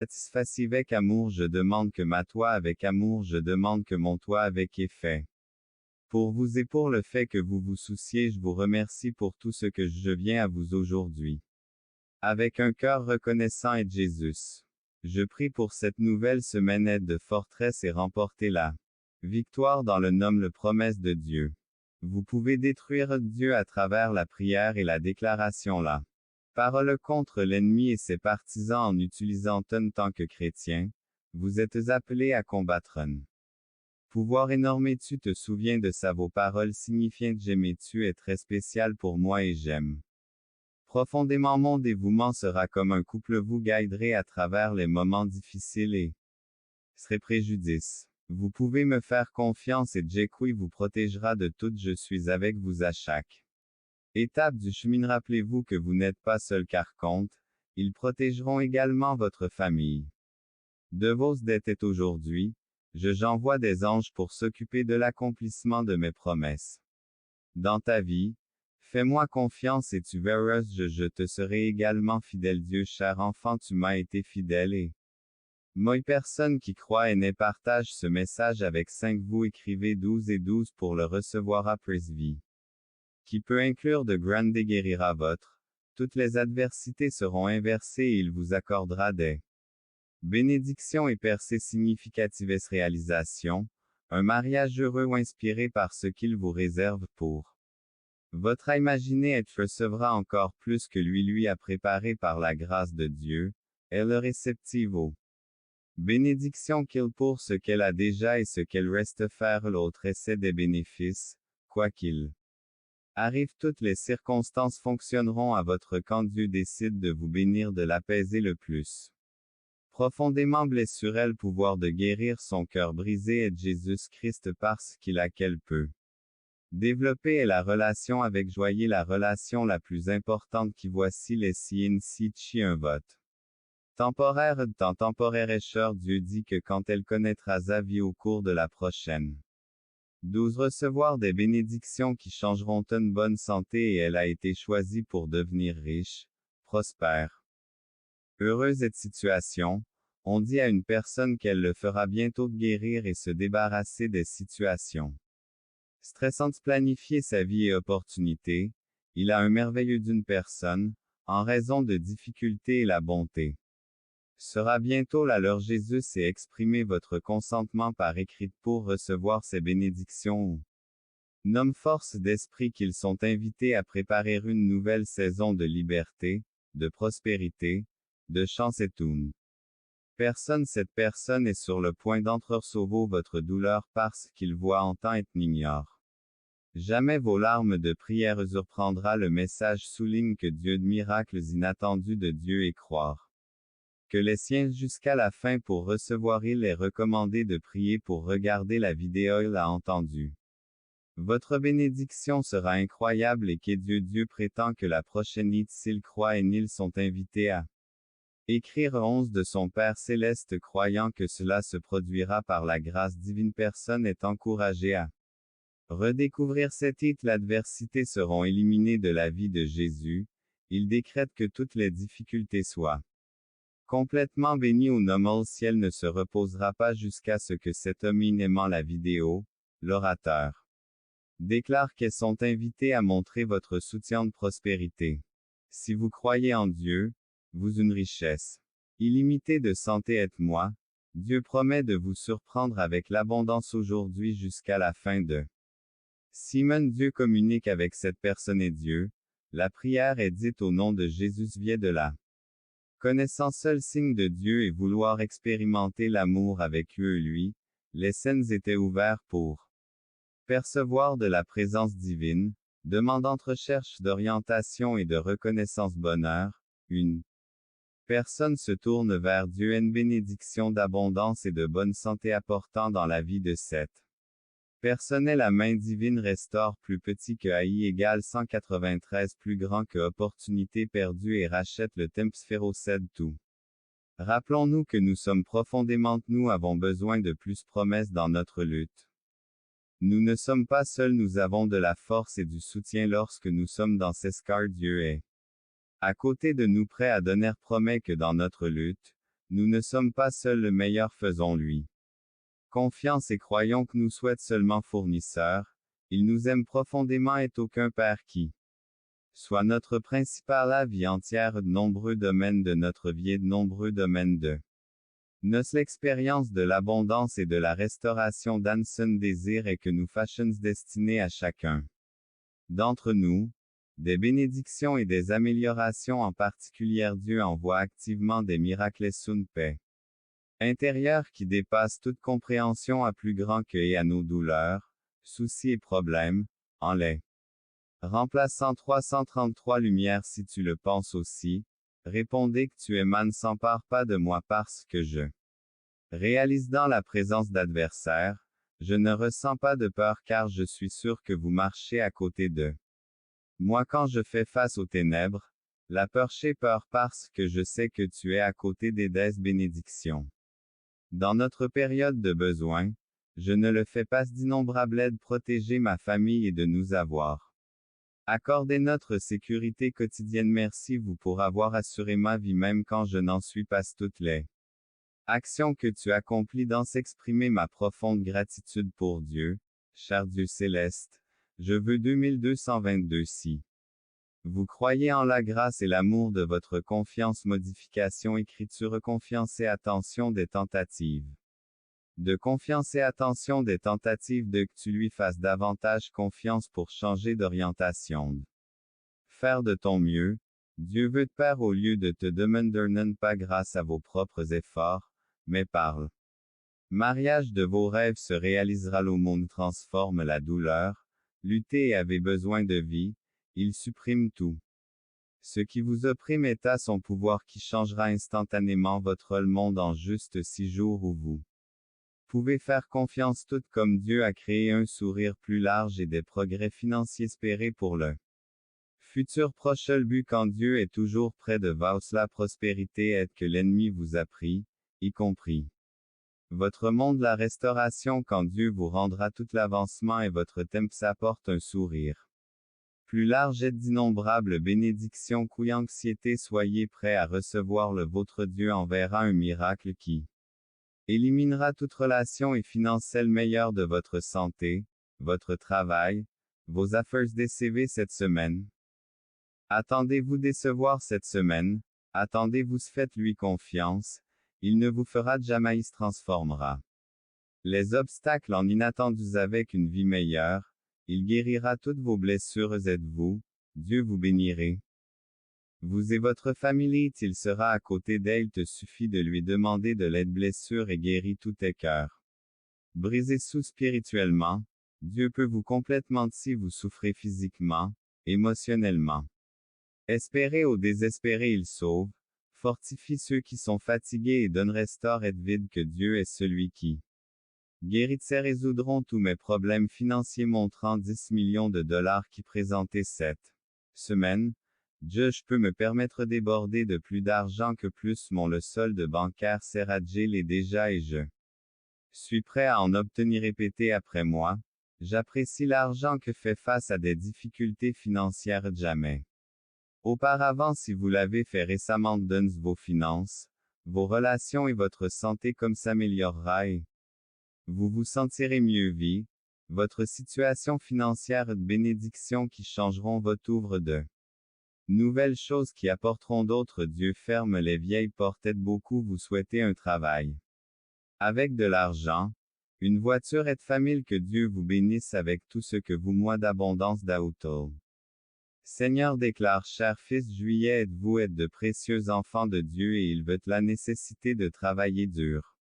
satisfacie avec amour, je demande que ma toi avec amour, je demande que mon toi avec effet. Pour vous et pour le fait que vous vous souciez, je vous remercie pour tout ce que je viens à vous aujourd'hui. Avec un cœur reconnaissant et Jésus. Je prie pour cette nouvelle semaine, aide de forteresse et remporter la victoire dans le nom le promesse de Dieu. Vous pouvez détruire Dieu à travers la prière et la déclaration la parole contre l'ennemi et ses partisans en utilisant en tant que chrétien. Vous êtes appelés à combattre un pouvoir énorme. Tu te souviens de ça, vos paroles signifiant j'aime-tu est très spécial pour moi et j'aime. Profondément mon dévouement sera comme un couple, vous guiderez à travers les moments difficiles et serait préjudice. Vous pouvez me faire confiance et Jekui vous protégera de tout, je suis avec vous à chaque étape du chemin. Rappelez-vous que vous n'êtes pas seul car compte, ils protégeront également votre famille. De vos dettes aujourd'hui, j'envoie des anges pour s'occuper de l'accomplissement de mes promesses. Dans ta vie, fais-moi confiance et tu verras, je te serai également fidèle. Dieu cher enfant, tu m'as été fidèle et moi personne qui croit et ne partage ce message avec 5 vous écrivez 12 et 12 pour le recevoir après vie. Qui peut inclure de grandes guérira votre. Toutes les adversités seront inversées et il vous accordera des bénédictions et percées significatives réalisations, un mariage heureux ou inspiré par ce qu'il vous réserve pour votre imaginé être recevra encore plus que lui a préparé par la grâce de Dieu, est le réceptive aux bénédictions qu'il pour ce qu'elle a déjà et ce qu'elle reste faire l'autre essaie des bénéfices, quoi qu'il arrive, toutes les circonstances fonctionneront à votre quand Dieu décide de vous bénir, de l'apaiser le plus profondément blessuré, le pouvoir de guérir son cœur brisé est Jésus-Christ parce qu'il a qu'elle peut développer est la relation avec joyeux, la relation la plus importante qui voici les signes si chi un vote temporaire de temps temporaire et cher. Dieu dit que quand elle connaîtra sa vie au cours de la prochaine 12 recevoir des bénédictions qui changeront une bonne santé et elle a été choisie pour devenir riche, prospère, heureuse et situation. On dit à une personne qu'elle le fera bientôt guérir et se débarrasser des situations stressantes, planifier sa vie et opportunités. Il a un merveilleux d'une personne, en raison de difficultés et la bonté sera bientôt là. Leur Jésus et exprimez votre consentement par écrit pour recevoir ces bénédictions ou nomme force d'esprit qu'ils sont invités à préparer une nouvelle saison de liberté, de prospérité, de chance et tout. Cette personne est sur le point d'entresauvir votre douleur parce qu'il voit, entend et n'ignore jamais vos larmes de prière. Surprendra le message souligne que Dieu de miracles inattendus de Dieu et croire que les siens jusqu'à la fin pour recevoir. Il est recommandé de prier pour regarder la vidéo. Il a entendu. Votre bénédiction sera incroyable et que Dieu prétend que la prochaine it s'il croit et ils sont invités à écrire 11 de son Père céleste croyant que cela se produira par la grâce divine. Personne est encouragé à redécouvrir cette it. L'adversité seront éliminées de la vie de Jésus. Il décrète que toutes les difficultés soient complètement béni au nom. Le ciel ne se reposera pas jusqu'à ce que cet homme aimant la vidéo, l'orateur, déclare qu'elles sont invités à montrer votre soutien de prospérité. Si vous croyez en Dieu, vous une richesse illimitée de santé est moi. Dieu promet de vous surprendre avec l'abondance aujourd'hui jusqu'à la fin de Simon. Dieu communique avec cette personne et Dieu. La prière est dite au nom de Jésus vient de la connaissant seul signe de Dieu et vouloir expérimenter l'amour avec eux et lui. Les scènes étaient ouvertes pour percevoir de la présence divine, demandant recherche d'orientation et de reconnaissance bonheur. Une personne se tourne vers Dieu, une bénédiction d'abondance et de bonne santé apportant dans la vie de cette personne. La main divine restaure plus petit que AI égale 193 plus grand que opportunité perdue et rachète le temps sphéroncède tout. Rappelons-nous que nous sommes profondément, nous avons besoin de plus promesses dans notre lutte. Nous ne sommes pas seuls, nous avons de la force et du soutien lorsque nous sommes dans ces scars. Dieu est à côté de nous, prêt à donner, promet que dans notre lutte, Nous ne sommes pas seuls, le meilleur faisons-lui confiance et croyons que nous souhaite seulement fournisseur. Il nous aime profondément et aucun Père qui soit notre principal à vie entière de nombreux domaines de notre vie et de nombreux domaines de notre expérience de l'abondance et de la restauration d'Anson désir et que nous fashions destinées à chacun d'entre nous, des bénédictions et des améliorations en particulier. Dieu envoie activement des miracles et une paix intérieure qui dépasse toute compréhension à plus grand que et à nos douleurs, soucis et problèmes, en les remplaçant 333 lumières si tu le penses aussi, répondez que tu émanes s'empare pas de moi parce que je réalise dans la présence d'adversaires, je ne ressens pas de peur car je suis sûr que vous marchez à côté de moi quand je fais face aux ténèbres, la peur fait peur parce que je sais que tu es à côté des bénédictions. Dans notre période de besoin, je ne le fais pas d'innombrables aides protéger ma famille et de nous avoir accordé notre sécurité quotidienne. Merci vous pour avoir assuré ma vie même quand je n'en suis pas. Toutes les actions que tu accomplis dans s'exprimer ma profonde gratitude pour Dieu, cher Dieu céleste. Je veux 2222 si vous croyez en la grâce et l'amour de votre confiance. Modification écriture confiance et attention des tentatives de confiance et attention des tentatives de que tu lui fasses davantage confiance pour changer d'orientation. Faire de ton mieux, Dieu veut te faire au lieu de te demander non pas grâce à vos propres efforts, mais parle. Mariage de vos rêves se réalisera. Le monde transforme la douleur, lutter et avez besoin de vie, il supprime tout. Ce qui vous opprime est à son pouvoir qui changera instantanément votre monde en juste 6 jours où vous pouvez faire confiance tout comme Dieu a créé un sourire plus large et des progrès financiers espérés pour le futur proche. Le but quand Dieu est toujours près de vous, la prospérité est que l'ennemi vous a pris, y compris votre monde. La restauration quand Dieu vous rendra tout l'avancement et votre temple s'apporte un sourire plus large et d'innombrables bénédictions. Couille anxiété, soyez prêts à recevoir le votre Dieu enverra un miracle qui éliminera toute relation et financière meilleure de votre santé, votre travail, vos affaires DCV cette semaine. Attendez-vous décevoir cette semaine, attendez-vous faites-lui confiance, il ne vous fera jamais il se transformera les obstacles en inattendus avec une vie meilleure, il guérira toutes vos blessures. Êtes-vous, Dieu vous bénirait. Vous et votre famille, il sera à côté d'elle, te suffit de lui demander de l'aide. Blessure et guérit tous tes cœurs brisés sous spirituellement. Dieu peut vous complètement si vous souffrez physiquement, émotionnellement. Espérez au désespéré, il sauve, fortifie ceux qui sont fatigués et donne restaure et vide que Dieu est celui qui guérit. Résoudront tous mes problèmes financiers montrant 10 millions de dollars qui présentaient cette semaine. Je peux me permettre déborder de plus d'argent que plus mon le solde bancaire Serradjé l'est déjà et je suis prêt à en obtenir. Répétez après moi. J'apprécie l'argent que fait face à des difficultés financières jamais auparavant. Si vous l'avez fait récemment, donne vos finances, vos relations et votre santé comme s'améliorera et vous vous sentirez mieux vie, votre situation financière de bénédictions qui changeront votre ouvre de nouvelles choses qui apporteront d'autres. Dieu ferme les vieilles portes. Beaucoup vous souhaitez un travail avec de l'argent, une voiture et famille. Que Dieu vous bénisse avec tout ce que vous moi d'abondance d'Auto. Seigneur déclare cher fils juillet êtes-vous êtes de précieux enfants de Dieu et il veut la nécessité de travailler dur.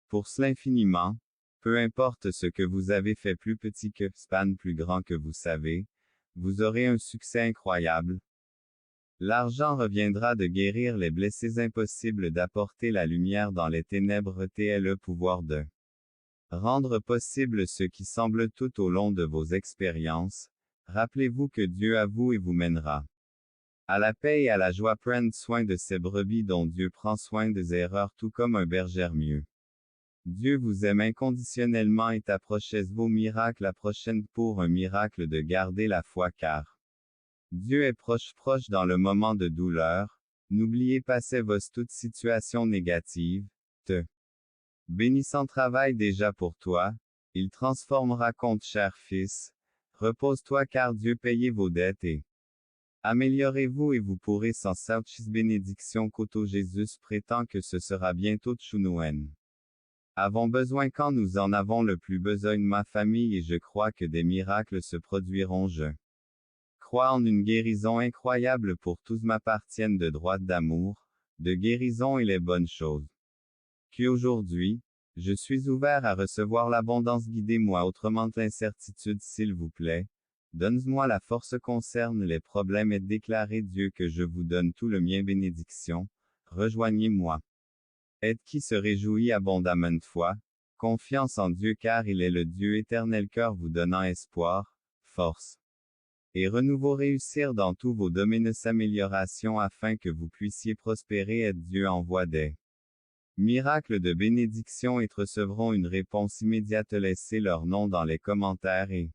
Pour cela infiniment, peu importe ce que vous avez fait plus petit que span plus grand que vous savez, vous aurez un succès incroyable. L'argent reviendra de guérir les blessés impossible d'apporter la lumière dans les ténèbres. Le pouvoir de rendre possible ce qui semble tout au long de vos expériences. Rappelez-vous que Dieu à vous et vous mènera à la paix et à la joie. Prendre soin de ces brebis dont Dieu prend soin des erreurs tout comme un berger mieux. Dieu vous aime inconditionnellement et approchez vos miracles. La prochaine pour un miracle de garder la foi car Dieu est proche dans le moment de douleur. N'oubliez pas vos toute situation négative, te bénissant travaille déjà pour toi, il transformera compte cher fils, repose-toi car Dieu payait vos dettes et améliorez-vous et vous pourrez sans sortir bénédiction qu'auto Jésus prétend que ce sera bientôt Tchounouen. Avons besoin quand nous en avons le plus besoin ma famille et je crois que des miracles se produiront je crois en une guérison incroyable pour tous m'appartiennent de droite d'amour, de guérison et les bonnes choses. Qu'aujourd'hui, je suis ouvert à recevoir l'abondance guidez-moi autrement l'incertitude s'il vous plaît. Donne-moi la force concerne les problèmes et déclarez Dieu que je vous donne tout le mien bénédiction, rejoignez-moi. Aide qui se réjouit abondamment de foi, confiance en Dieu car il est le Dieu éternel cœur vous donnant espoir, force et renouveau réussir dans tous vos domaines s'amélioration afin que vous puissiez prospérer et Dieu envoie des miracles de bénédiction et recevront une réponse immédiate laissez leur nom dans les commentaires et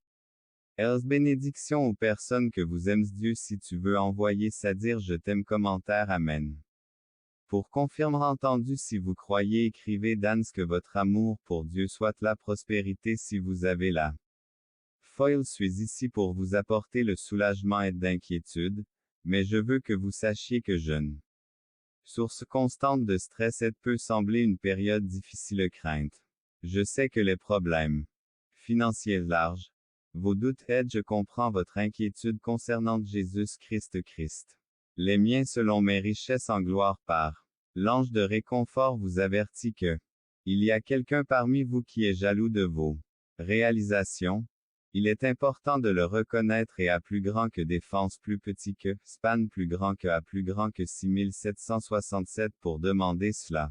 else bénédiction aux personnes que vous aimes Dieu si tu veux envoyer ça dire je t'aime commentaire Amen. Pour confirmer entendu si vous croyez écrivez dans que votre amour pour Dieu soit la prospérité si vous avez la foil suis ici pour vous apporter le soulagement et d'inquiétude, mais je veux que vous sachiez que je ne source constante de stress et peut sembler une période difficile crainte. Je sais que les problèmes financiers larges, vos doutes aident je comprends votre inquiétude concernant Jésus-Christ. Les miens selon mes richesses en gloire par l'ange de réconfort vous avertit que il y a quelqu'un parmi vous qui est jaloux de vos réalisations. Il est important de le reconnaître et à plus grand que défense plus petit que, span plus grand que à plus grand que 6767 pour demander cela.